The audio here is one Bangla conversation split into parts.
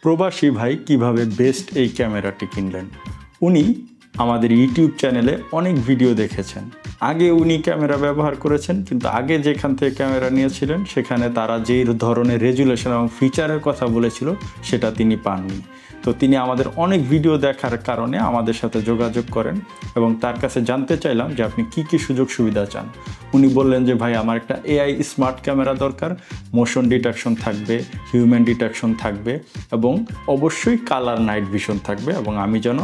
প্রবাসী ভাই কিভাবে বেস্ট এই ক্যামেরাটি কিনলেন। উনি আমাদের ইউটিউব চ্যানেলে অনেক ভিডিও দেখেছেন। আগে উনি ক্যামেরা ব্যবহার করেছেন, কিন্তু আগে যেখান থেকে ক্যামেরা নিয়েছিলেন সেখানে তারা যে ধরনের রেজুলেশন এবং ফিচারের কথা বলেছিল সেটা তিনি পাননি। তো তিনি আমাদের অনেক ভিডিও দেখার কারণে আমাদের সাথে যোগাযোগ করেন এবং তার কাছে জানতে চাইলাম যে আপনি কি কি সুযোগ সুবিধা চান। উনি বললেন যে ভাই আমার একটা এআই স্মার্ট ক্যামেরা দরকার, মোশন ডিটেকশন থাকবে, হিউম্যান ডিটেকশন থাকবে এবং অবশ্যই কালার নাইট ভিশন থাকবে এবং আমি যেন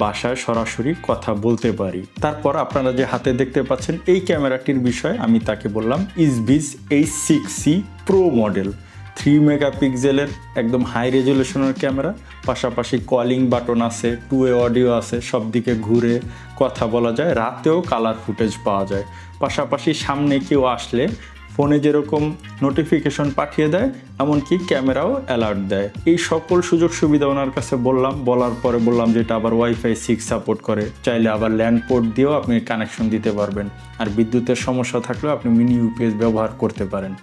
বাসায় সরাসরি কথা বলতে পারি। তারপর আপনারা যে হাতে দেখতে পাচ্ছেন এই ক্যামেরাটির বিষয়ে আমি তাকে বললাম ইসবিস H6C প্রো মডেল, 3 মেগাপিক্সেলের একদম হাই রেজুলেশনের ক্যামেরা, পাশাপাশি কলিং বাটন আছে, 2-way অডিও আছে, সব দিকে ঘুরে কথা বলা যায়, রাতেও কালার ফুটেজ পাওয়া যায়। পাশাপাশি সামনে কেউ আসলে ফোনে যেরকম নোটিফিকেশন পাঠিয়ে দেয় এমনকি ক্যামেরাও অ্যালার্ট দেয়। এই সকল সুযোগ সুবিধা ওনার কাছে বলার পরে বললাম যে এটা আবার ওয়াইফাই 6 সাপোর্ট করে, চাইলে আবার ল্যান্ড পোর্ট দিয়েও আপনি কানেকশন দিতে পারবেন, আর বিদ্যুতের সমস্যা থাকলেও আপনি মিনি ইউপিএস ব্যবহার করতে পারেন,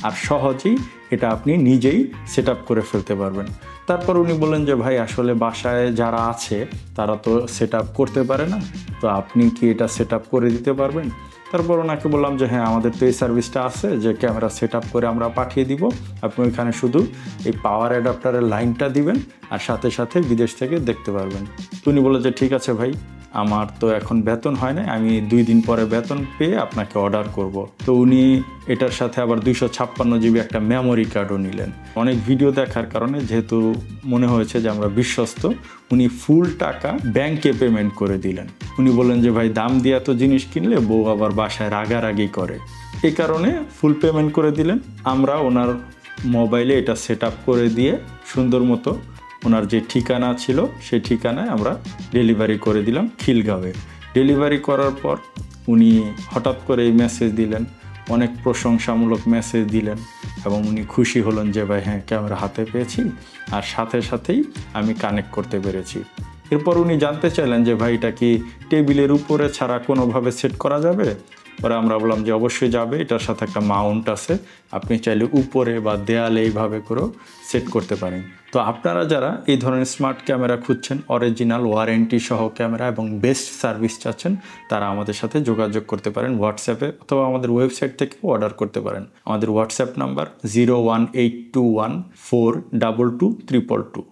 আর সহজেই এটা আপনি নিজেই সেট আপ করে ফেলতে পারবেন। তারপর উনি বললেন যে ভাই আসলে বাসায় যারা আছে তারা তো সেট আপ করতে পারে না, তো আপনি কি এটা সেট আপ করে দিতে পারবেন। তারপর ওনাকে বললাম যে হ্যাঁ, আমাদের তো এই সার্ভিসটা আছে যে ক্যামেরা সেট আপ করে আমরা পাঠিয়ে দিব, আপনি ওইখানে শুধু এই পাওয়ার অ্যাডাপ্টারের লাইনটা দিবেন আর সাথে সাথে বিদেশ থেকে দেখতে পারবেন। তো উনি বললেন যে ঠিক আছে ভাই, আমার তো এখন বেতন হয় না, আমি 2 দিন পরে বেতন পেয়ে আপনাকে অর্ডার করব। তো উনি এটার সাথে আবার 256 জিবি একটা মেমোরি কার্ডও নিলেন। অনেক ভিডিও দেখার কারণে যেহেতু মনে হয়েছে যে আমরা বিশ্বস্ত, উনি ফুল টাকা ব্যাংকে পেমেন্ট করে দিলেন। উনি বললেন যে ভাই দাম দিয়ে এত জিনিস কিনলে বউ আবার বাসায় রাগারাগি করে, এই কারণে ফুল পেমেন্ট করে দিলেন। আমরা ওনার মোবাইলে এটা সেট আপ করে দিয়ে সুন্দর মতো ওনার যে ঠিকানা ছিল সেই ঠিকানায় আমরা ডেলিভারি করে দিলাম খিলগাঁওয়ে। ডেলিভারি করার পর উনি হঠাৎ করে এই মেসেজ দিলেন, অনেক প্রশংসামূলক মেসেজ দিলেন এবং উনি খুশি হলেন যে ভাই হ্যাঁ, ক্যামেরা হাতে পেয়েছি আর সাথে সাথেই আমি কানেক্ট করতে পেরেছি। এরপর উনি জানতে চাইলেন যে ভাই এটা কি টেবিলের উপরে ছাড়া কোনোভাবে সেট করা যাবে। পরে আমরা বললাম যে অবশ্যই যাবে, এটার সাথে একটা মাউন্ট আছে, আপনি চাইলে উপরে বা দেয়ালে এইভাবে করেও সেট করতে পারেন। তো আপনারা যারা এই ধরনের স্মার্ট ক্যামেরা খুঁজছেন, অরিজিনাল ওয়ারেন্টি সহ ক্যামেরা এবং বেস্ট সার্ভিস চাচ্ছেন, তারা আমাদের সাথে যোগাযোগ করতে পারেন হোয়াটসঅ্যাপে অথবা আমাদের ওয়েবসাইট থেকে অর্ডার করতে পারেন। আমাদের হোয়াটসঅ্যাপ নাম্বার 01821422222।